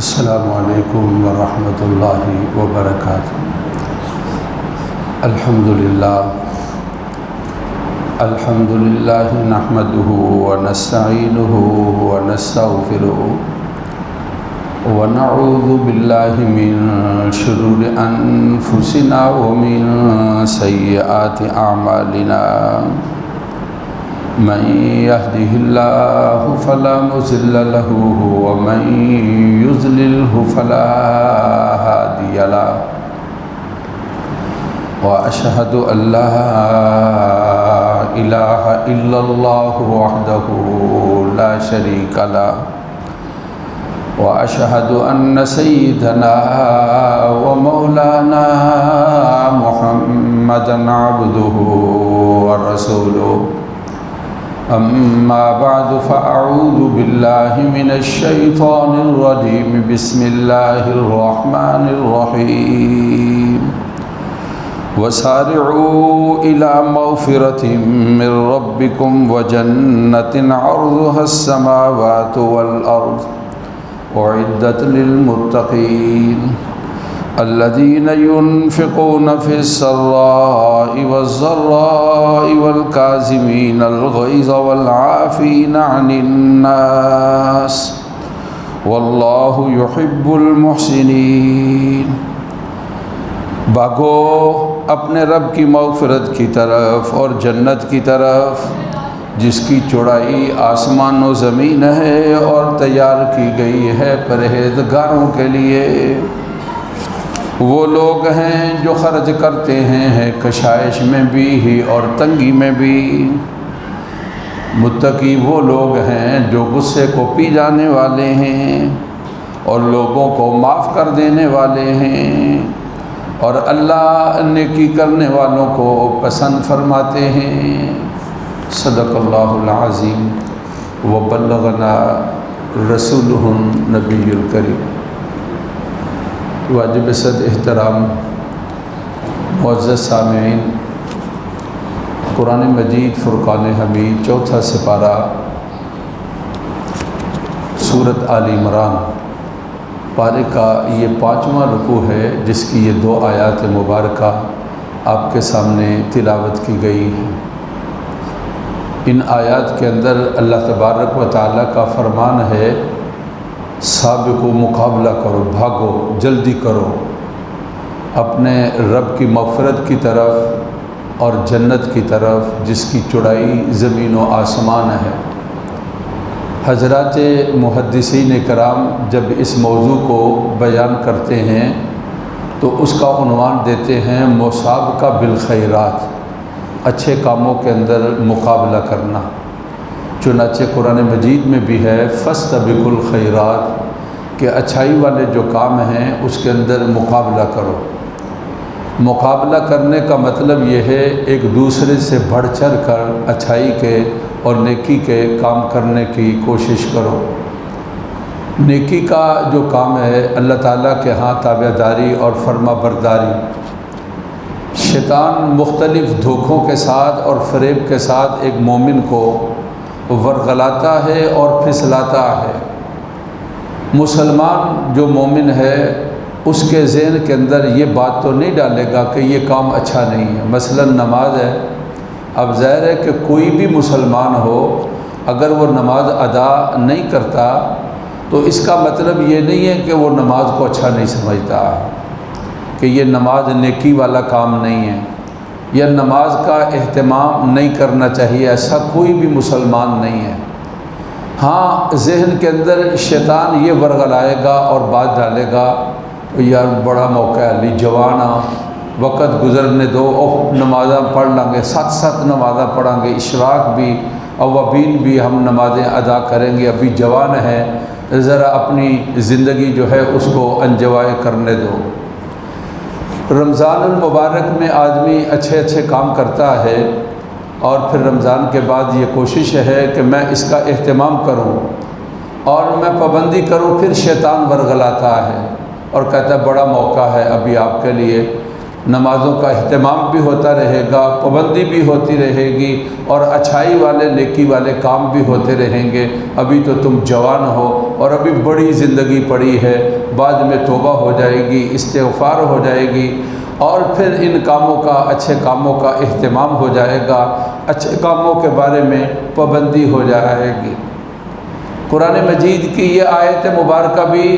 السلام علیکم ورحمۃ اللہ وبرکاتہ۔ الحمدللہ نحمدہ ونستعینہ ونستغفرہ ونعوذ باللہ من شرور انفسنا ومن سیئات اعمالنا، من يهده الله فلا مضل له ومن يضلله فلا هادي له، وأشهد أن لا إله إلا الله وحده لا شريك له، وأشهد أن سيدنا ومولانا محمدا عبده ورسوله، أما بعد فأعوذ بالله من الشيطان الرجيم، بسم الله الرحمن الرحيم، وسارعوا إلى مغفرة من ربكم وجنة عرضها السماوات والأرض أعدت للمتقين الذين ينفقون في السراء والضراء والكاظمين الغيظ والعافين عن الناس والله يحب المحسنين۔ بھاگو اپنے رب کی مغفرت کی طرف اور جنت کی طرف جس کی چوڑائی آسمان و زمین ہے اور تیار کی گئی ہے پرہیزگاروں کے لیے۔ وہ لوگ ہیں جو خرچ کرتے ہیں کشائش میں بھی اور تنگی میں بھی۔ متقی وہ لوگ ہیں جو غصے کو پی جانے والے ہیں اور لوگوں کو معاف کر دینے والے ہیں، اور اللہ نیکی کرنے والوں کو پسند فرماتے ہیں۔ صدق اللہ العظیم وبلغنا رسولہ النبی الکریم۔ واجب صد احترام معزز سامعین، قرآن مجید فرقان حمید چوتھا سپارہ سورۃ آل عمران پارے کا یہ 5واں رکوع ہے، جس کی یہ 2 آیات مبارکہ آپ کے سامنے تلاوت کی گئی ہے۔ ان آیات کے اندر اللہ تبارک و تعالیٰ کا فرمان ہے، سابقو مقابلہ کرو، بھاگو، جلدی کرو اپنے رب کی مغفرت کی طرف اور جنت کی طرف جس کی چوڑائی زمین و آسمان ہے۔ حضرات محدثین کرام جب اس موضوع کو بیان کرتے ہیں تو اس کا عنوان دیتے ہیں مسابقہ بالخیرات، اچھے کاموں کے اندر مقابلہ کرنا۔ چنانچہ قرآن مجید میں بھی ہے فاستبقوا الخیرات، کہ اچھائی والے جو کام ہیں اس کے اندر مقابلہ کرو۔ مقابلہ کرنے کا مطلب یہ ہے ایک دوسرے سے بڑھ چڑھ کر اچھائی کے اور نیکی کے کام کرنے کی کوشش کرو۔ نیکی کا جو کام ہے اللہ تعالیٰ کے ہاں تابع داری اور فرما برداری۔ شیطان مختلف دھوکوں کے ساتھ اور فریب کے ساتھ ایک مومن کو ورغلاتا ہے اور پھسلاتا ہے۔ مسلمان جو مومن ہے اس کے ذہن کے اندر یہ بات تو نہیں ڈالے گا کہ یہ کام اچھا نہیں ہے۔ مثلا نماز ہے، اب ظاہر ہے کہ کوئی بھی مسلمان ہو اگر وہ نماز ادا نہیں کرتا تو اس کا مطلب یہ نہیں ہے کہ وہ نماز کو اچھا نہیں سمجھتا، کہ یہ نماز نیکی والا کام نہیں ہے یا نماز کا اہتمام نہیں کرنا چاہیے، ایسا کوئی بھی مسلمان نہیں ہے۔ ہاں ذہن کے اندر شیطان یہ ورغلائے گا اور بات ڈالے گا، یار بڑا موقع ہے، علی جوانا وقت گزرنے دو، نمازاں پڑھ لیں گے، 7 نمازاں پڑھیں گے، اشراق بھی اوابین بھی ہم نمازیں ادا کریں گے، ابھی جوان ہیں، ذرا اپنی زندگی جو ہے اس کو انجوائے کرنے دو۔ رمضان المبارک میں آدمی اچھے کام کرتا ہے اور پھر رمضان کے بعد یہ کوشش ہے کہ میں اس کا اہتمام کروں اور میں پابندی کروں، پھر شیطان ورغلاتا ہے اور کہتا ہے بڑا موقع ہے ابھی آپ کے لیے، نمازوں کا اہتمام بھی ہوتا رہے گا، پابندی بھی ہوتی رہے گی، اور اچھائی والے نیکی والے کام بھی ہوتے رہیں گے۔ ابھی تو تم جوان ہو اور ابھی بڑی زندگی پڑی ہے، بعد میں توبہ ہو جائے گی، استغفار ہو جائے گی، اور پھر ان کاموں کا، اچھے کاموں کا اہتمام ہو جائے گا، اچھے کاموں کے بارے میں پابندی ہو جائے گی۔ قرآن مجید کی یہ آیت مبارکہ بھی،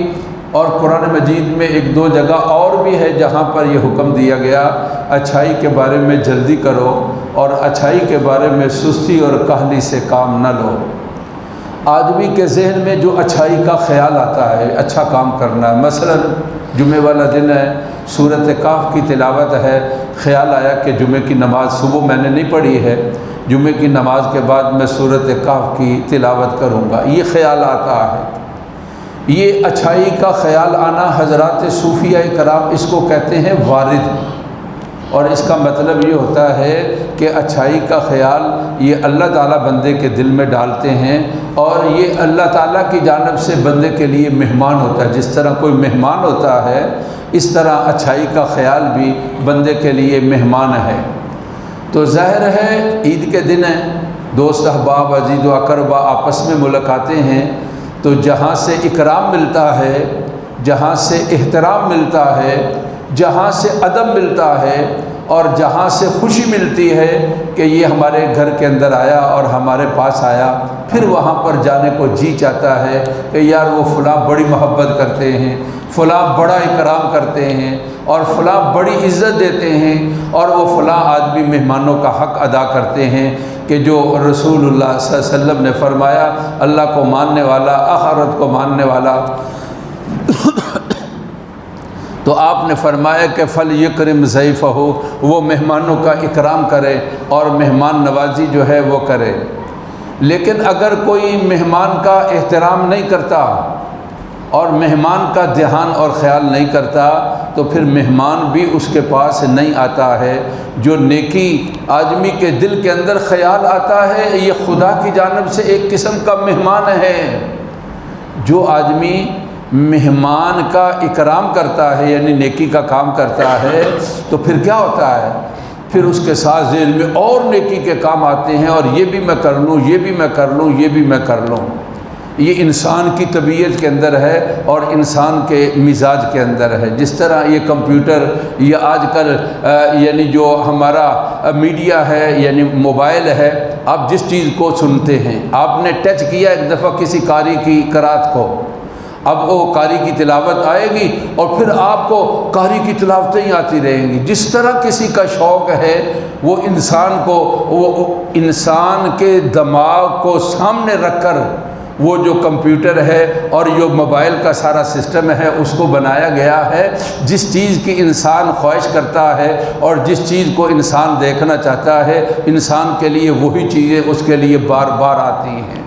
اور قرآن مجید میں ایک دو جگہ اور بھی ہے جہاں پر یہ حکم دیا گیا اچھائی کے بارے میں جلدی کرو، اور اچھائی کے بارے میں سستی اور کاہلی سے کام نہ لو۔ آدمی کے ذہن میں جو اچھائی کا خیال آتا ہے، اچھا کام کرنا ہے، مثلا جمعہ والا دن ہے، سورۃ کہف کی تلاوت ہے، خیال آیا کہ جمعہ کی نماز صبح میں نے نہیں پڑھی ہے، جمعہ کی نماز کے بعد میں سورۃ کہف کی تلاوت کروں گا، یہ خیال آتا ہے۔ یہ اچھائی کا خیال آنا حضرات صوفیہ کرام اس کو کہتے ہیں وارد، اور اس کا مطلب یہ ہوتا ہے کہ اچھائی کا خیال یہ اللہ تعالیٰ بندے کے دل میں ڈالتے ہیں، اور یہ اللہ تعالیٰ کی جانب سے بندے کے لیے مہمان ہوتا ہے۔ جس طرح کوئی مہمان ہوتا ہے، اس طرح اچھائی کا خیال بھی بندے کے لیے مہمان ہے۔ تو ظاہر ہے عید کے دن ہے، دوست احباب عزیز و اقربا آپس میں ملاقاتیں ہیں، تو جہاں سے اکرام ملتا ہے، جہاں سے احترام ملتا ہے، جہاں سے ادب ملتا ہے، اور جہاں سے خوشی ملتی ہے کہ یہ ہمارے گھر کے اندر آیا اور ہمارے پاس آیا، پھر وہاں پر جانے کو جی چاہتا ہے کہ یار وہ فلاں بڑی محبت کرتے ہیں، فلاں بڑا اکرام کرتے ہیں، اور فلاں بڑی عزت دیتے ہیں، اور وہ فلاں آدمی مہمانوں کا حق ادا کرتے ہیں، کہ جو رسول اللہ صلی اللہ علیہ وسلم نے فرمایا اللہ کو ماننے والا، آخرت کو ماننے والا، تو آپ نے فرمایا کہ فَلْيَكْرِمْ ضَيْفَهُ، وہ مہمانوں کا اکرام کرے اور مہمان نوازی جو ہے وہ کرے۔ لیکن اگر کوئی مہمان کا احترام نہیں کرتا اور مہمان کا دھیان اور خیال نہیں کرتا، تو پھر مہمان بھی اس کے پاس نہیں آتا ہے۔ جو نیکی آدمی کے دل کے اندر خیال آتا ہے، یہ خدا کی جانب سے ایک قسم کا مہمان ہے۔ جو آدمی مہمان کا اکرام کرتا ہے، یعنی نیکی کا کام کرتا ہے، تو پھر کیا ہوتا ہے؟ پھر اس کے ساتھ ذہن میں اور نیکی کے کام آتے ہیں، اور یہ بھی میں کر لوں، یہ بھی میں کر لوں، یہ بھی میں کر لوں۔ یہ انسان کی طبیعت کے اندر ہے اور انسان کے مزاج کے اندر ہے۔ جس طرح یہ کمپیوٹر یا آج کل یعنی جو ہمارا میڈیا ہے، یعنی موبائل ہے، آپ جس چیز کو سنتے ہیں، آپ نے ٹچ کیا ایک دفعہ کسی قاری کی قرات کو، اب وہ قاری کی تلاوت آئے گی اور پھر آپ کو قاری کی تلاوتیں ہی آتی رہیں گی۔ جس طرح کسی کا شوق ہے، وہ انسان کو، وہ انسان کے دماغ کو سامنے رکھ کر وہ جو کمپیوٹر ہے اور جو موبائل کا سارا سسٹم ہے، اس کو بنایا گیا ہے۔ جس چیز کی انسان خواہش کرتا ہے اور جس چیز کو انسان دیکھنا چاہتا ہے، انسان کے لیے وہی چیزیں اس کے لیے بار بار آتی ہیں۔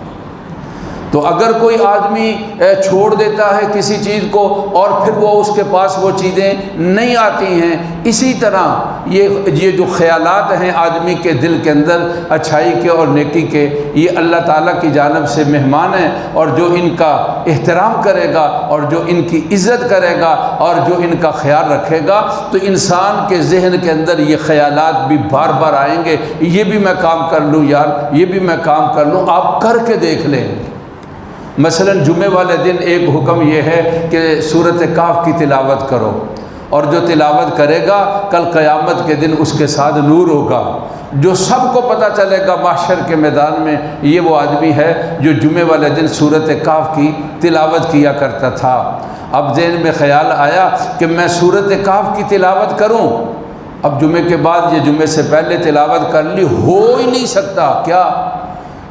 تو اگر کوئی آدمی چھوڑ دیتا ہے کسی چیز کو اور پھر وہ اس کے پاس وہ چیزیں نہیں آتی ہیں، اسی طرح یہ جو خیالات ہیں آدمی کے دل کے اندر اچھائی کے اور نیکی کے، یہ اللہ تعالیٰ کی جانب سے مہمان ہیں، اور جو ان کا احترام کرے گا اور جو ان کی عزت کرے گا اور جو ان کا خیال رکھے گا، تو انسان کے ذہن کے اندر یہ خیالات بھی بار بار آئیں گے، یہ بھی میں کام کر لوں یار، یہ بھی میں کام کر لوں۔ آپ کر کے دیکھ لیں۔ مثلا جمعے والے دن ایک حکم یہ ہے کہ سورۃ کہف کی تلاوت کرو، اور جو تلاوت کرے گا کل قیامت کے دن اس کے ساتھ نور ہوگا، جو سب کو پتہ چلے گا محشر کے میدان میں، یہ وہ آدمی ہے جو جمعے والے دن سورۃ کہف کی تلاوت کیا کرتا تھا۔ اب ذہن میں خیال آیا کہ میں سورۃ کہف کی تلاوت کروں، اب جمعے کے بعد یہ جمعے سے پہلے تلاوت کر لی، ہو ہی نہیں سکتا۔ کیا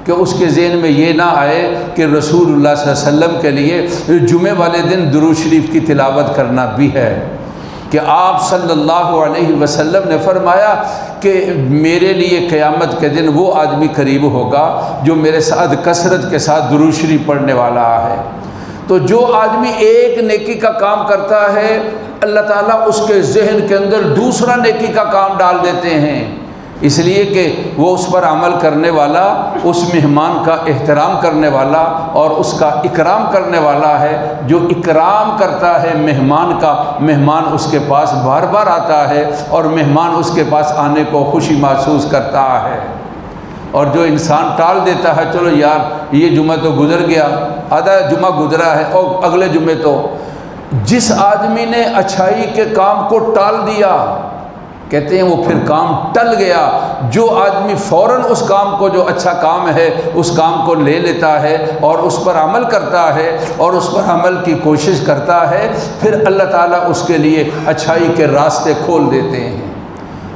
کہ اس کے ذہن میں یہ نہ آئے کہ رسول اللہ صلی اللہ علیہ وسلم کے لیے جمعے والے دن درود شریف کی تلاوت کرنا بھی ہے، کہ آپ صلی اللہ علیہ وسلم نے فرمایا کہ میرے لیے قیامت کے دن وہ آدمی قریب ہوگا جو میرے ساتھ کثرت کے ساتھ درود شریف پڑھنے والا ہے۔ تو جو آدمی ایک نیکی کا کام کرتا ہے، اللہ تعالیٰ اس کے ذہن کے اندر دوسرا نیکی کا کام ڈال دیتے ہیں۔ اس لیے کہ وہ اس پر عمل کرنے والا، اس مہمان کا احترام کرنے والا اور اس کا اکرام کرنے والا ہے۔ جو اکرام کرتا ہے مہمان کا، مہمان اس کے پاس بار بار آتا ہے اور مہمان اس کے پاس آنے کو خوشی محسوس کرتا ہے۔ اور جو انسان ٹال دیتا ہے، چلو یار یہ جمعہ تو گزر گیا، آدھا جمعہ گزرا ہے اور اگلے جمعے تو، جس آدمی نے اچھائی کے کام کو ٹال دیا کہتے ہیں وہ پھر کام ٹل گیا۔ جو آدمی فوراً اس کام کو، جو اچھا کام ہے اس کام کو لے لیتا ہے اور اس پر عمل کرتا ہے اور اس پر عمل کی کوشش کرتا ہے، پھر اللہ تعالیٰ اس کے لیے اچھائی کے راستے کھول دیتے ہیں۔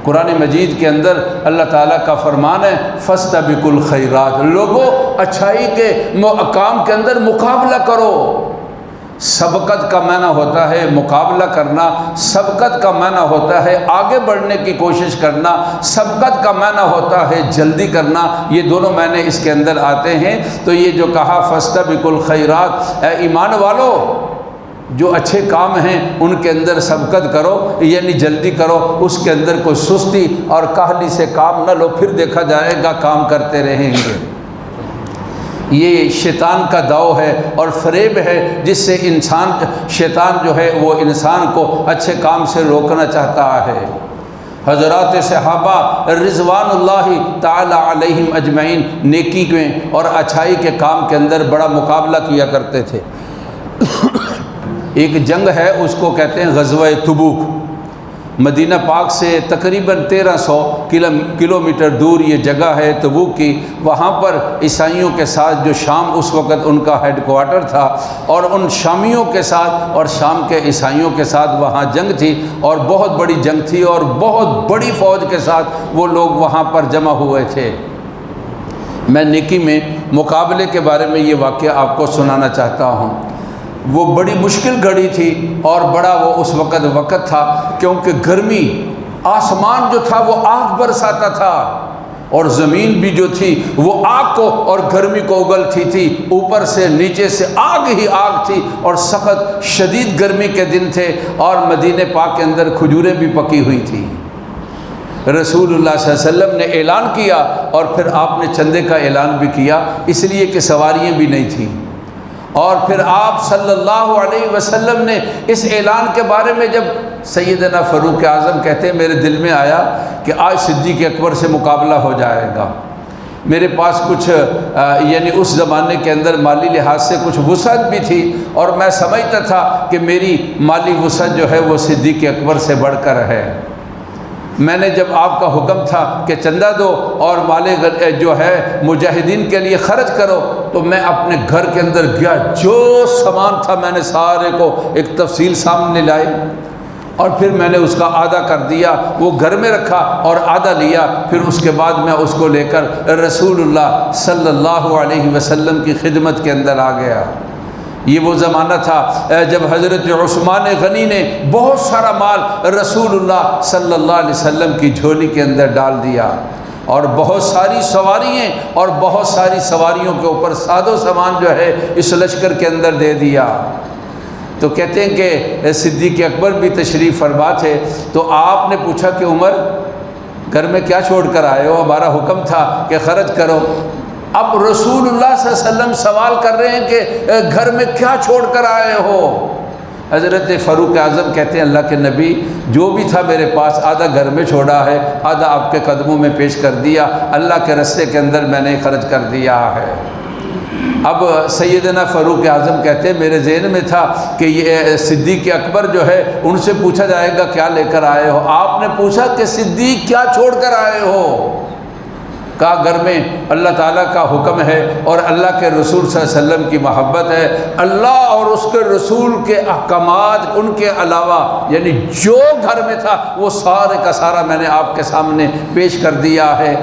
قرآن مجید کے اندر اللہ تعالیٰ کا فرمان ہے فاستبقوا الخیرات، لوگوں اچھائی کے کام کے اندر مقابلہ کرو۔ سبقت کا معنی ہوتا ہے مقابلہ کرنا، سبقت کا معنی ہوتا ہے آگے بڑھنے کی کوشش کرنا، سبقت کا معنی ہوتا ہے جلدی کرنا، یہ دونوں معنی اس کے اندر آتے ہیں۔ تو یہ جو کہا فاستبقوا الخیرات، اے ایمان والو جو اچھے کام ہیں ان کے اندر سبقت کرو، یعنی جلدی کرو، اس کے اندر کوئی سستی اور کاہلی سے کام نہ لو، پھر دیکھا جائے گا کام کرتے رہیں گے۔ یہ شیطان کا داؤ ہے اور فریب ہے جس سے شیطان جو ہے وہ انسان کو اچھے کام سے روکنا چاہتا ہے۔ حضرات صحابہ رضوان اللہ تعالی علیہم اجمعین نیکی میں اور اچھائی کے کام کے اندر بڑا مقابلہ کیا کرتے تھے۔ ایک جنگ ہے اس کو کہتے ہیں غزوہ تبوک، مدینہ پاک سے تقریباً 1300 کلومیٹر دور یہ جگہ ہے تبوک کی۔ وہاں پر عیسائیوں کے ساتھ، جو شام اس وقت ان کا ہیڈ کوارٹر تھا، اور ان شامیوں کے ساتھ اور شام کے عیسائیوں کے ساتھ وہاں جنگ تھی، اور بہت بڑی جنگ تھی اور بہت بڑی فوج کے ساتھ وہ لوگ وہاں پر جمع ہوئے تھے۔ میں نیکی میں مقابلے کے بارے میں یہ واقعہ آپ کو سنانا چاہتا ہوں۔ وہ بڑی مشکل گھڑی تھی اور بڑا وہ اس وقت تھا، کیونکہ گرمی، آسمان جو تھا وہ آگ برساتا تھا اور زمین بھی جو تھی وہ آگ کو اور گرمی کو اگلتی تھی، اوپر سے نیچے سے آگ ہی آگ تھی اور سخت شدید گرمی کے دن تھے، اور مدینہ پاک کے اندر کھجوریں بھی پکی ہوئی تھیں۔ رسول اللہ صلی اللہ علیہ وسلم نے اعلان کیا اور پھر آپ نے چندے کا اعلان بھی کیا، اس لیے کہ سواریاں بھی نہیں تھیں۔ اور پھر آپ صلی اللہ علیہ وسلم نے اس اعلان کے بارے میں جب سیدنا فاروق اعظم کہتے ہیں میرے دل میں آیا کہ آج صدیق اکبر سے مقابلہ ہو جائے گا۔ میرے پاس کچھ یعنی اس زمانے کے اندر مالی لحاظ سے کچھ وسعت بھی تھی، اور میں سمجھتا تھا کہ میری مالی وسعت جو ہے وہ صدیق اکبر سے بڑھ کر ہے۔ میں نے جب آپ کا حکم تھا کہ چندہ دو اور مال جو ہے مجاہدین کے لیے خرچ کرو، تو میں اپنے گھر کے اندر گیا، جو سامان تھا میں نے سارے کو ایک تفصیل سامنے لائی، اور پھر میں نے اس کا آدھا کر دیا، وہ گھر میں رکھا اور آدھا لیا۔ پھر اس کے بعد میں اس کو لے کر رسول اللہ صلی اللہ علیہ وسلم کی خدمت کے اندر آ گیا۔ یہ وہ زمانہ تھا جب حضرت عثمان غنی نے بہت سارا مال رسول اللہ صلی اللہ علیہ وسلم کی جھولی کے اندر ڈال دیا، اور بہت ساری سواریاں اور بہت ساری سواریوں کے اوپر ساز و سامان جو ہے اس لشکر کے اندر دے دیا۔ تو کہتے ہیں کہ صدیق اکبر بھی تشریف فرما تھے، تو آپ نے پوچھا کہ عمر گھر میں کیا چھوڑ کر آئے ہو؟ ہمارا حکم تھا کہ خرچ کرو۔ اب رسول اللہ صلی اللہ علیہ وسلم سوال کر رہے ہیں کہ گھر میں کیا چھوڑ کر آئے ہو؟ حضرت فاروق اعظم کہتے ہیں اللہ کے نبی جو بھی تھا میرے پاس آدھا گھر میں چھوڑا ہے، آدھا آپ کے قدموں میں پیش کر دیا، اللہ کے رستے کے اندر میں نے خرچ کر دیا ہے۔ اب سیدنا فاروق اعظم کہتے ہیں میرے ذہن میں تھا کہ یہ صدیق اکبر جو ہے ان سے پوچھا جائے گا کیا لے کر آئے ہو۔ آپ نے پوچھا کہ صدیق کیا چھوڑ کر آئے ہو؟ کہا گھر میں اللہ تعالیٰ کا حکم ہے اور اللہ کے رسول صلی اللہ علیہ وسلم کی محبت ہے، اللہ اور اس کے رسول کے احکامات ان کے علاوہ یعنی جو گھر میں تھا وہ سارے کا سارا میں نے آپ کے سامنے پیش کر دیا ہے۔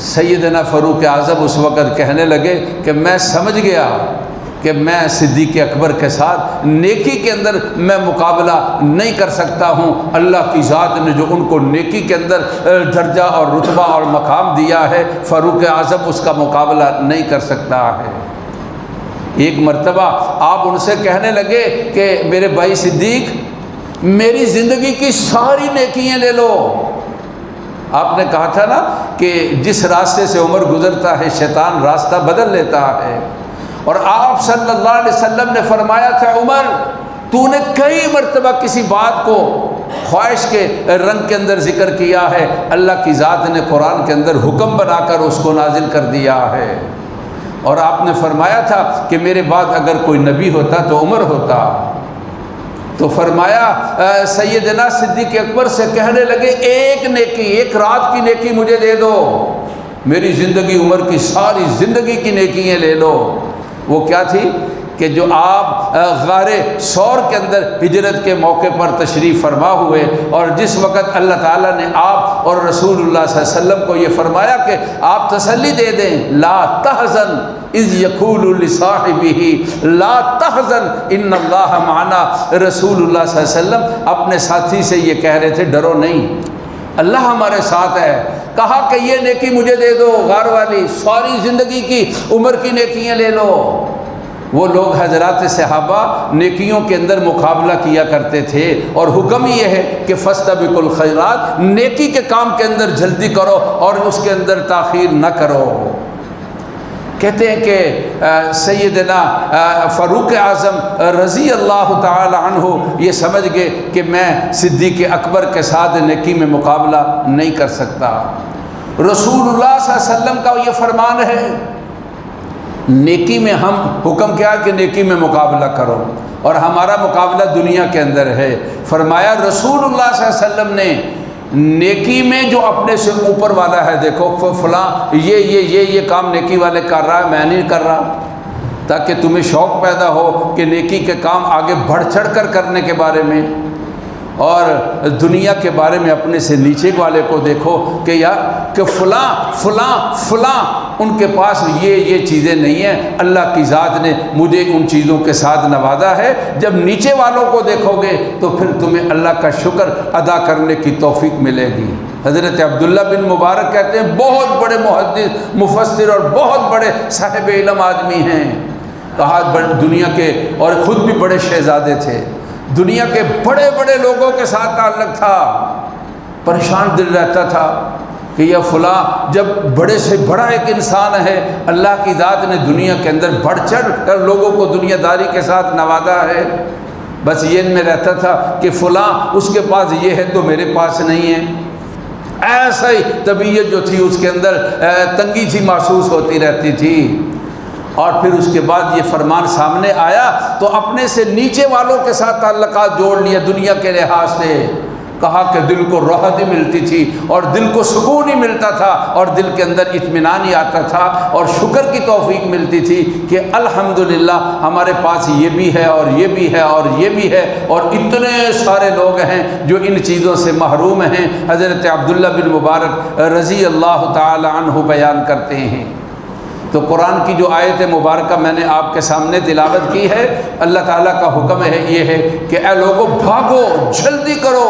سیدنا فاروق اعظم اس وقت کہنے لگے کہ میں سمجھ گیا کہ میں صدیق اکبر کے ساتھ نیکی کے اندر میں مقابلہ نہیں کر سکتا ہوں، اللہ کی ذات نے جو ان کو نیکی کے اندر درجہ اور رتبہ اور مقام دیا ہے، فاروق اعظم اس کا مقابلہ نہیں کر سکتا ہے۔ ایک مرتبہ آپ ان سے کہنے لگے کہ میرے بھائی صدیق میری زندگی کی ساری نیکیاں لے لو، آپ نے کہا تھا نا کہ جس راستے سے عمر گزرتا ہے شیطان راستہ بدل لیتا ہے، اور آپ صلی اللہ علیہ وسلم نے فرمایا تھا عمر تو نے کئی مرتبہ کسی بات کو خواہش کے رنگ کے اندر ذکر کیا ہے، اللہ کی ذات نے قرآن کے اندر حکم بنا کر اس کو نازل کر دیا ہے، اور آپ نے فرمایا تھا کہ میرے بعد اگر کوئی نبی ہوتا تو عمر ہوتا۔ تو فرمایا سیدنا صدیق اکبر سے کہنے لگے ایک نیکی، ایک رات کی نیکی مجھے دے دو، میری زندگی عمر کی ساری زندگی کی نیکیاں لے لو۔ وہ کیا تھی کہ جو آپ غار ثور کے اندر ہجرت کے موقع پر تشریف فرما ہوئے، اور جس وقت اللہ تعالیٰ نے آپ اور رسول اللہ صلی اللہ علیہ وسلم کو یہ فرمایا کہ آپ تسلی دے دیں، لا تحزن اذ یقول لصاحبہ لا تحزن ان اللہ معنا، رسول اللہ صلی اللہ علیہ وسلم اپنے ساتھی سے یہ کہہ رہے تھے ڈرو نہیں، اللہ ہمارے ساتھ ہے۔ کہا کہ یہ نیکی مجھے دے دو غار والی، ساری زندگی کی عمر کی نیکیاں لے لو۔ وہ لوگ حضرات صحابہ نیکیوں کے اندر مقابلہ کیا کرتے تھے، اور حکم یہ ہے کہ فاستبقوا الخیرات، نیکی کے کام کے اندر جلدی کرو اور اس کے اندر تاخیر نہ کرو۔ کہتے ہیں کہ سیدنا فاروق اعظم رضی اللہ تعالی عنہ یہ سمجھ گئے کہ میں صدیق اکبر کے ساتھ نیکی میں مقابلہ نہیں کر سکتا۔ رسول اللہ صلی اللہ علیہ وسلم کا یہ فرمان ہے، نیکی میں ہم حکم کیا کہ نیکی میں مقابلہ کرو، اور ہمارا مقابلہ دنیا کے اندر ہے۔ فرمایا رسول اللہ صلی اللہ علیہ وسلم نے نیکی میں جو اپنے سے اوپر والا ہے، دیکھو فلاں یہ کام نیکی والے کر رہا ہے میں نہیں کر رہا، تاکہ تمہیں شوق پیدا ہو کہ نیکی کے کام آگے بڑھ چڑھ کر کرنے کے بارے میں، اور دنیا کے بارے میں اپنے سے نیچے والے کو دیکھو کہ یار کہ فلاں فلاں فلاں ان کے پاس یہ چیزیں نہیں ہیں، اللہ کی ذات نے مجھے ان چیزوں کے ساتھ نوازا ہے۔ جب نیچے والوں کو دیکھو گے تو پھر تمہیں اللہ کا شکر ادا کرنے کی توفیق ملے گی۔ حضرت عبداللہ بن مبارک کہتے ہیں بہت بڑے محدث مفسر اور بہت بڑے صاحب علم آدمی ہیں، کہا دنیا کے، اور خود بھی بڑے شہزادے تھے، دنیا کے بڑے بڑے لوگوں کے ساتھ تعلق تھا، پریشان دل رہتا تھا کہ یہ فلاں جب بڑے سے بڑا ایک انسان ہے، اللہ کی ذات نے دنیا کے اندر بڑھ چڑھ کر لوگوں کو دنیا داری کے ساتھ نوازا ہے، بس یہ ان میں رہتا تھا کہ فلاں اس کے پاس یہ ہے تو میرے پاس نہیں ہے۔ ایسا ہی طبیعت جو تھی اس کے اندر تنگی سی محسوس ہوتی رہتی تھی۔ اور پھر اس کے بعد یہ فرمان سامنے آیا تو اپنے سے نیچے والوں کے ساتھ تعلقات جوڑ لیا دنیا کے لحاظ سے، کہا کہ دل کو راحت ہی ملتی تھی اور دل کو سکون ہی ملتا تھا اور دل کے اندر اطمینان ہی آتا تھا اور شکر کی توفیق ملتی تھی کہ الحمدللہ ہمارے پاس یہ بھی ہے اور یہ بھی ہے اور یہ بھی ہے، اور اتنے سارے لوگ ہیں جو ان چیزوں سے محروم ہیں۔ حضرت عبداللہ بن مبارک رضی اللہ تعالی عنہ بیان کرتے ہیں۔ تو قرآن کی جو آیت مبارکہ میں نے آپ کے سامنے تلاوت کی ہے، اللہ تعالیٰ کا حکم ہے یہ ہے کہ اے لوگوں بھاگو، جلدی کرو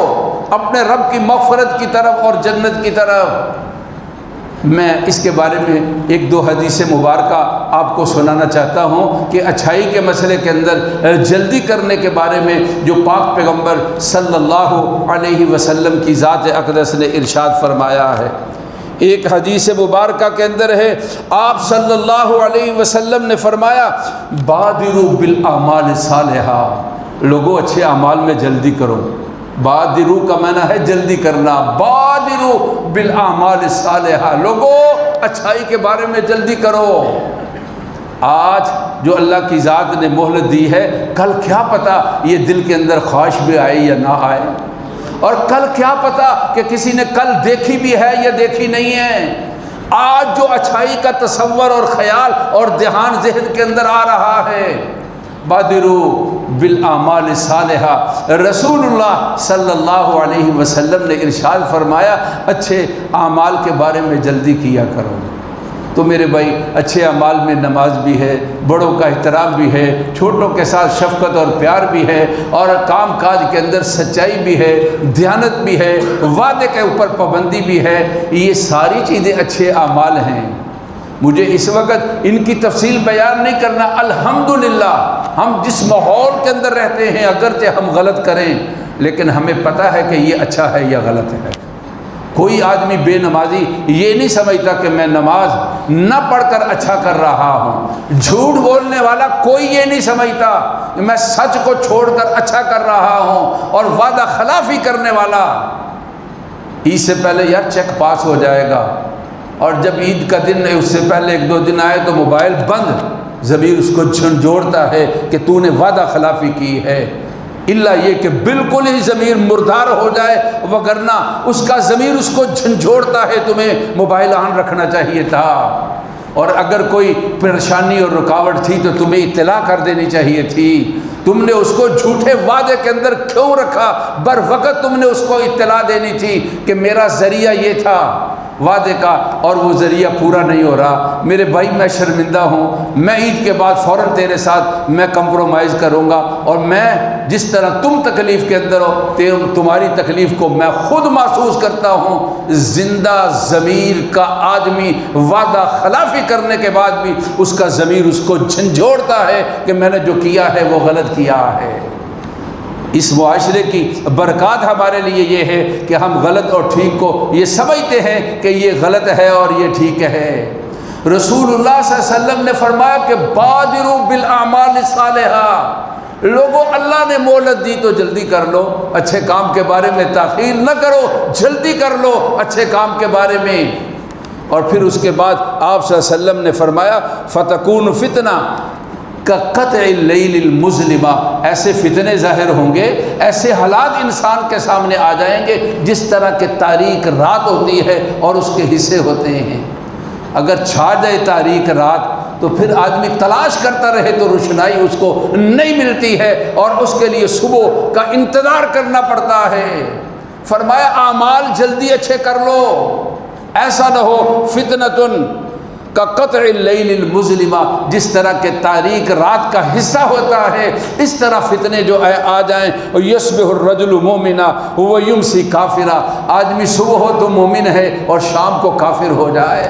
اپنے رب کی مغفرت کی طرف اور جنت کی طرف۔ میں اس کے بارے میں ایک دو حدیث مبارکہ آپ کو سنانا چاہتا ہوں کہ اچھائی کے مسئلے کے اندر جلدی کرنے کے بارے میں جو پاک پیغمبر صلی اللہ علیہ وسلم کی ذات اقدس نے ارشاد فرمایا ہے۔ ایک حدیث مبارکہ کے اندر ہے، آپ صلی اللہ علیہ وسلم نے فرمایا بادروا بالاعمال الصالحہ، لوگوں اچھے اعمال میں جلدی کرو۔ بادروا کا معنی ہے جلدی کرنا، بادروا بالاعمال الصالحہ، لوگوں اچھائی کے بارے میں جلدی کرو۔ آج جو اللہ کی ذات نے مہلت دی ہے، کل کیا پتہ یہ دل کے اندر خواہش بھی آئے یا نہ آئے، اور کل کیا پتہ کہ کسی نے کل دیکھی بھی ہے یا دیکھی نہیں ہے۔ آج جو اچھائی کا تصور اور خیال اور دھیان ذہن کے اندر آ رہا ہے، بادروا بالاعمال الصالحہ، رسول اللہ صلی اللہ علیہ وسلم نے ارشاد فرمایا اچھے اعمال کے بارے میں جلدی کیا کرو۔ تو میرے بھائی اچھے اعمال میں نماز بھی ہے، بڑوں کا احترام بھی ہے، چھوٹوں کے ساتھ شفقت اور پیار بھی ہے، اور کام کاج کے اندر سچائی بھی ہے، دیانت بھی ہے، وعدے کے اوپر پابندی بھی ہے، یہ ساری چیزیں اچھے اعمال ہیں۔ مجھے اس وقت ان کی تفصیل بیان نہیں کرنا، الحمدللہ ہم جس ماحول کے اندر رہتے ہیں اگرچہ ہم غلط کریں لیکن ہمیں پتہ ہے کہ یہ اچھا ہے یا غلط ہے، کوئی آدمی بے نمازی یہ نہیں سمجھتا کہ میں نماز نہ پڑھ کر اچھا کر رہا ہوں، جھوٹ بولنے والا کوئی یہ نہیں سمجھتا کہ میں سچ کو چھوڑ کر اچھا کر رہا ہوں، اور وعدہ خلافی کرنے والا عید سے پہلے یار چیک پاس ہو جائے گا، اور جب عید کا دن اس سے پہلے 1-2 دن آئے تو موبائل بند، ضمیر اس کو جھنجھوڑتا ہے کہ تو نے وعدہ خلافی کی ہے، الا یہ کہ بالکل ہی ضمیر مردار ہو جائے، وگرنہ اس کا ضمیر اس کو جھنجھوڑتا ہے تمہیں موبائل آن رکھنا چاہیے تھا، اور اگر کوئی پریشانی اور رکاوٹ تھی تو تمہیں اطلاع کر دینی چاہیے تھی، تم نے اس کو جھوٹے وعدے کے اندر کیوں رکھا؟ بر وقت تم نے اس کو اطلاع دینی تھی کہ میرا ذریعہ یہ تھا وعدے کا، اور وہ ذریعہ پورا نہیں ہو رہا، میرے بھائی میں شرمندہ ہوں، میں عید کے بعد فوراً تیرے ساتھ میں کمپرومائز کروں گا، اور میں جس طرح تم تکلیف کے اندر ہو تمہاری تکلیف کو میں خود محسوس کرتا ہوں۔ زندہ ضمیر کا آدمی وعدہ خلافی کرنے کے بعد بھی اس کا ضمیر اس کو جھنجھوڑتا ہے کہ میں نے جو کیا ہے وہ غلط کیا ہے۔ اس معاشرے کی برکات ہمارے لیے یہ ہے کہ ہم غلط اور ٹھیک کو یہ سمجھتے ہیں کہ یہ غلط ہے اور یہ ٹھیک ہے۔ رسول اللہ صلی اللہ علیہ وسلم نے فرمایا کہ بادروا بالاعمال الصالحہ، لوگوں اللہ نے مہلت دی تو جلدی کر لو، اچھے کام کے بارے میں تاخیر نہ کرو، جلدی کر لو اچھے کام کے بارے میں۔ اور پھر اس کے بعد آپ صلی اللہ علیہ وسلم نے فرمایا فتکون فتنہ کقطع اللیل المظلمہ، ایسے فتنے ظاہر ہوں گے، ایسے حالات انسان کے سامنے آ جائیں گے جس طرح کہ تاریک رات ہوتی ہے اور اس کے حصے ہوتے ہیں۔ اگر چھا جائے تاریک رات تو پھر آدمی تلاش کرتا رہے تو روشنائی اس کو نہیں ملتی ہے، اور اس کے لیے صبح کا انتظار کرنا پڑتا ہے۔ فرمایا اعمال جلدی اچھے کر لو، ایسا نہ ہو فتنۃ کقطع اللیل المظلمہ، جس طرح کہ تاریک رات کا حصہ ہوتا ہے اس طرح فتنے جو آ جائیں۔ یصبح الرجل مومنا ویمسی کافرا، آدمی صبح ہو تو مومن ہے اور شام کو کافر ہو جائے،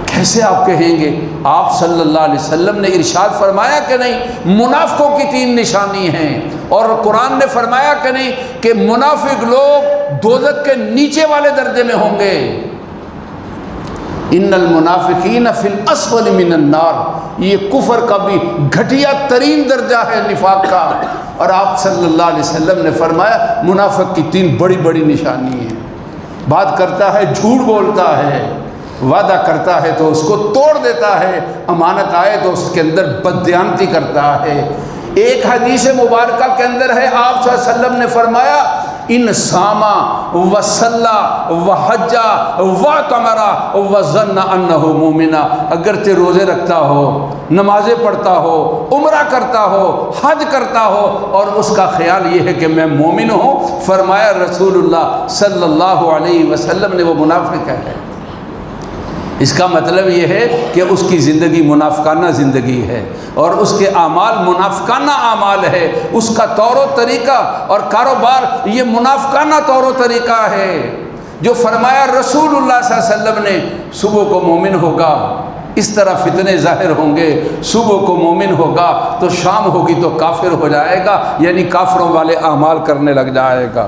کیسے آپ کہیں گے؟ آپ صلی اللہ علیہ وسلم نے ارشاد فرمایا کہ نہیں منافقوں کی 3 نشانی ہیں، اور قرآن نے فرمایا کہ نہیں کہ منافق لوگ دوزخ کے نیچے والے درجے میں ہوں گے۔ ان المنافقین فی الاسفل من النار، یہ کفر کا بھی گھٹیا ترین درجہ ہے نفاق کا، اور آپ صلی اللہ علیہ وسلم نے فرمایا منافق کی 3 بڑی بڑی نشانی ہیں۔ بات کرتا ہے جھوٹ بولتا ہے، وعدہ کرتا ہے تو اس کو توڑ دیتا ہے، امانت آئے تو اس کے اندر بددیانتی کرتا ہے۔ ایک حدیث مبارکہ کے اندر ہے آپ صلی اللہ علیہ وسلم نے فرمایا ان ساما و صلا و حجا و تمرا و ظن انہ مومنا، اگرچہ روزے رکھتا ہو، نمازیں پڑھتا ہو، عمرہ کرتا ہو، حج کرتا ہو، اور اس کا خیال یہ ہے کہ میں مومن ہوں، فرمایا رسول اللہ صلی اللہ علیہ وسلم نے وہ منافق ہے۔ اس کا مطلب یہ ہے کہ اس کی زندگی منافقانہ زندگی ہے، اور اس کے اعمال منافقانہ اعمال ہے، اس کا طور و طریقہ اور کاروبار یہ منافقانہ طور و طریقہ ہے۔ جو فرمایا رسول اللہ صلی اللہ علیہ وسلم نے صبح کو مومن ہوگا اس طرح فتنے ظاہر ہوں گے، صبح کو مومن ہوگا تو شام ہوگی تو کافر ہو جائے گا، یعنی کافروں والے اعمال کرنے لگ جائے گا۔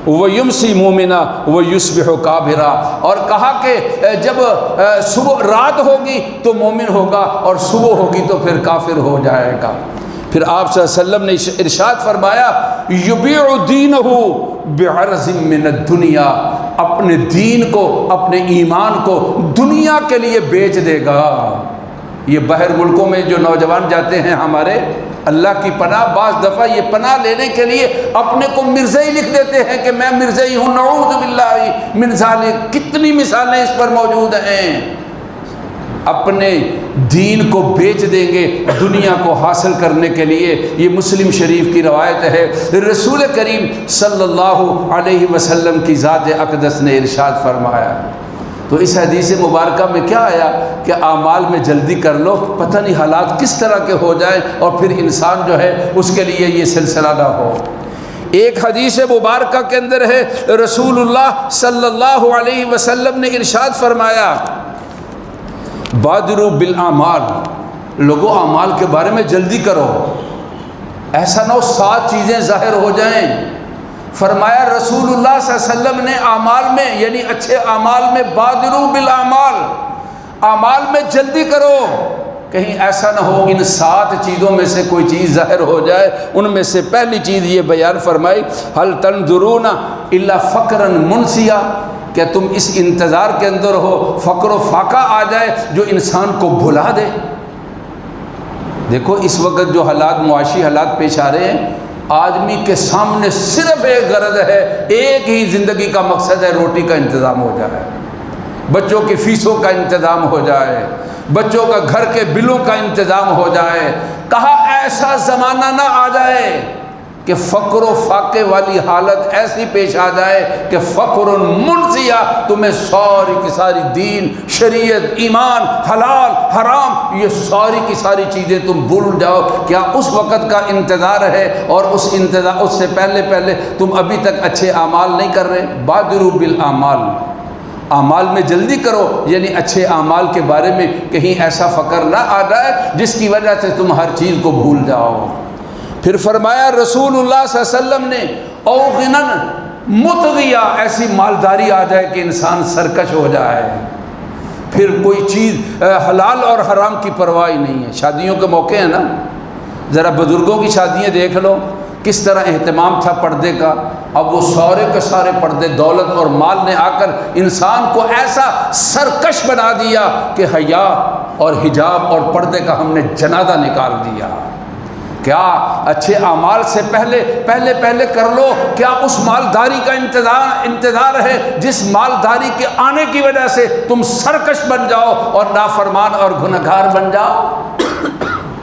وَيُمْسِي مُؤْمِنًا وَيُصْبِحُ كَافِرًا، اور کہا کہ جب صبح رات ہوگی تو مومن ہوگا اور صبح ہوگی تو پھر کافر ہو جائے گا۔ پھر آپ صلی اللہ علیہ وسلم نے ارشاد فرمایا يُبِيعُ دِينَهُ بِعَرْضٍ مِّنَ الدُّنْيَا، اپنے دین کو، اپنے ایمان کو دنیا کے لیے بیچ دے گا۔ یہ باہر ملکوں میں جو نوجوان جاتے ہیں ہمارے، اللہ کی پناہ، بعض دفعہ یہ پناہ لینے کے لیے اپنے کو مرزائی لکھ دیتے ہیں کہ میں مرزائی ہوں، نعوذ باللہ من ذالک۔ کتنی مثالیں اس پر موجود ہیں۔ اپنے دین کو بیچ دیں گے دنیا کو حاصل کرنے کے لیے۔ یہ مسلم شریف کی روایت ہے، رسول کریم صلی اللہ علیہ وسلم کی ذات اقدس نے ارشاد فرمایا۔ تو اس حدیث مبارکہ میں کیا آیا کہ اعمال میں جلدی کر لو، پتہ نہیں حالات کس طرح کے ہو جائیں اور پھر انسان جو ہے اس کے لیے یہ سلسلہ نہ ہو۔ ایک حدیث مبارکہ کے اندر ہے رسول اللہ صلی اللہ علیہ وسلم نے ارشاد فرمایا بادروا بالاعمال، لوگوں اعمال کے بارے میں جلدی کرو، ایسا نہ ہو 7 چیزیں ظاہر ہو جائیں، فرمایا رسول اللہ صلی اللہ علیہ وسلم نے اعمال میں یعنی اچھے اعمال میں بادروا بالاعمال، اعمال میں جلدی کرو، کہیں ایسا نہ ہو ان 7 چیزوں میں سے کوئی چیز ظاہر ہو جائے۔ ان میں سے پہلی چیز یہ بیان فرمائی هل تنظرون الا فقرا منسیا، کہ تم اس انتظار کے اندر ہو فقر و فاقہ آ جائے جو انسان کو بھلا دے۔ دیکھو اس وقت جو حالات معاشی حالات پیش آ رہے ہیں، آدمی کے سامنے صرف ایک غرض ہے، ایک ہی زندگی کا مقصد ہے، روٹی کا انتظام ہو جائے، بچوں کی فیسوں کا انتظام ہو جائے، بچوں کا گھر کے بلوں کا انتظام ہو جائے۔ کہا ایسا زمانہ نہ آ جائے کہ فقر و فاقے والی حالت ایسی پیش آ جائے کہ فقر منسیہ، تمہیں ساری کی ساری دین، شریعت، ایمان، حلال، حرام، یہ ساری کی ساری چیزیں تم بھول جاؤ۔ کیا اس وقت کا انتظار ہے؟ اور اس سے پہلے تم ابھی تک اچھے اعمال نہیں کر رہے؟ بادروا بالاعمال، اعمال میں جلدی کرو، یعنی اچھے اعمال کے بارے میں کہیں ایسا فقر نہ آ جائے جس کی وجہ سے تم ہر چیز کو بھول جاؤ۔ پھر فرمایا رسول اللہ صلی اللہ علیہ وسلم نے او غنن مطغیہ، ایسی مالداری آ جائے کہ انسان سرکش ہو جائے، پھر کوئی چیز حلال اور حرام کی پرواہ نہیں ہے۔ شادیوں کے موقع ہیں نا، ذرا بزرگوں کی شادیاں دیکھ لو، کس طرح اہتمام تھا پردے کا۔ اب وہ سارے کے سارے پردے، دولت اور مال نے آ کر انسان کو ایسا سرکش بنا دیا کہ حیا اور حجاب اور پردے کا ہم نے جنازہ نکال دیا۔ کیا اچھے اعمال سے پہلے کر لو؟ کیا اس مالداری کا انتظار ہے جس مالداری کے آنے کی وجہ سے تم سرکش بن جاؤ اور نافرمان اور گنہگار بن جاؤ؟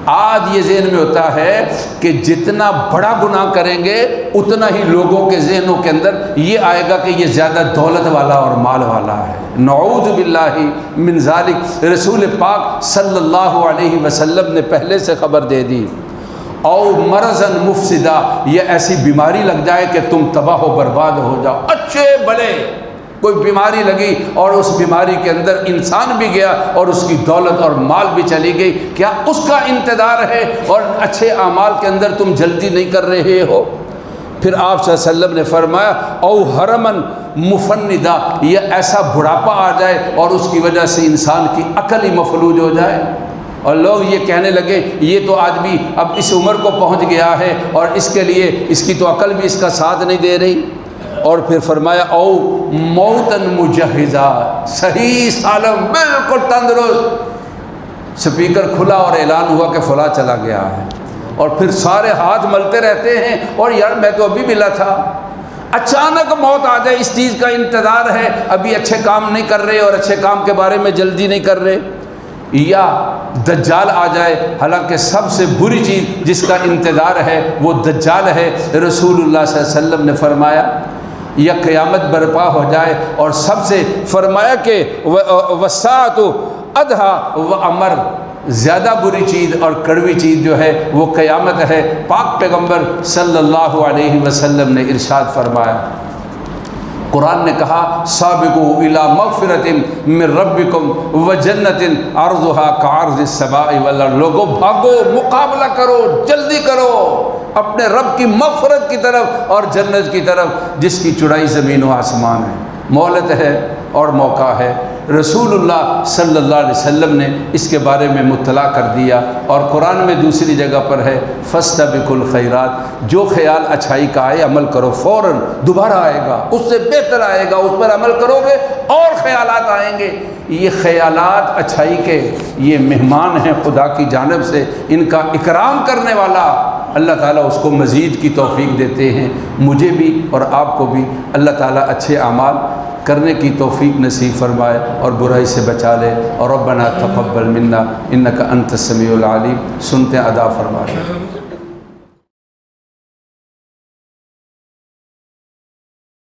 آج یہ ذہن میں ہوتا ہے کہ جتنا بڑا گناہ کریں گے اتنا ہی لوگوں کے ذہنوں کے اندر یہ آئے گا کہ یہ زیادہ دولت والا اور مال والا ہے۔ نعوذ باللہ من ذالک۔ رسول پاک صلی اللہ علیہ وسلم نے پہلے سے خبر دے دی، او مرضاً مفسدہ، یہ ایسی بیماری لگ جائے کہ تم تباہ و برباد ہو جاؤ۔ اچھے بڑے کوئی بیماری لگی اور اس بیماری کے اندر انسان بھی گیا اور اس کی دولت اور مال بھی چلی گئی، کیا اس کا انتظار ہے اور اچھے اعمال کے اندر تم جلدی نہیں کر رہے ہو؟ پھر آپ صلی اللہ علیہ وسلم نے فرمایا او حرمن مفندہ، یہ ایسا بڑھاپا آ جائے اور اس کی وجہ سے انسان کی عقل ہی مفلوج ہو جائے، اور لوگ یہ کہنے لگے یہ تو آدمی اب اس عمر کو پہنچ گیا ہے اور اس کے لیے اس کی تو عقل بھی اس کا ساتھ نہیں دے رہی۔ اور پھر فرمایا او موتن مجہزہ، صحیح سالم بالکل تندرست، سپیکر کھلا اور اعلان ہوا کہ فلاں چلا گیا ہے، اور پھر سارے ہاتھ ملتے رہتے ہیں اور یار میں تو ابھی ملا تھا۔ اچانک موت آ جائے، اس چیز کا انتظار ہے، ابھی اچھے کام نہیں کر رہے اور اچھے کام کے بارے میں جلدی نہیں کر رہے، یا دجال آ جائے۔ حالانکہ سب سے بری چیز جس کا انتظار ہے وہ دجال ہے۔ رسول اللہ صلی اللہ علیہ وسلم نے فرمایا یا قیامت برپا ہو جائے، اور سب سے فرمایا کہ وساعت ادھا و امر، زیادہ بری چیز اور کڑوی چیز جو ہے وہ قیامت ہے۔ پاک پیغمبر صلی اللہ علیہ وسلم نے ارشاد فرمایا، قرآن نے کہا سابقوا الی مغفرۃ من ربکم وجنۃ عرضها کعرض السماء والارض، لوگوں بھاگو، مقابلہ کرو، جلدی کرو اپنے رب کی مغفرت کی طرف اور جنت کی طرف جس کی چوڑائی زمین و آسمان ہے۔ مہلت ہے اور موقع ہے۔ رسول اللہ صلی اللہ علیہ وسلم نے اس کے بارے میں مطلع کر دیا، اور قرآن میں دوسری جگہ پر ہے فاستبقوا الخیرات، جو خیال اچھائی کا آئے عمل کرو، فوراً دوبارہ آئے گا، اس سے بہتر آئے گا، اس پر عمل کرو گے اور خیالات آئیں گے۔ یہ خیالات اچھائی کے یہ مہمان ہیں خدا کی جانب سے، ان کا اکرام کرنے والا اللہ تعالیٰ اس کو مزید کی توفیق دیتے ہیں۔ مجھے بھی اور آپ کو بھی اللہ تعالیٰ اچھے اعمال کرنے کی توفیق نصیب فرمائے اور برائی سے بچا لے، اور ربنا تقبل منا انک انت السمیع العلیم، سنتے ادا فرمائے۔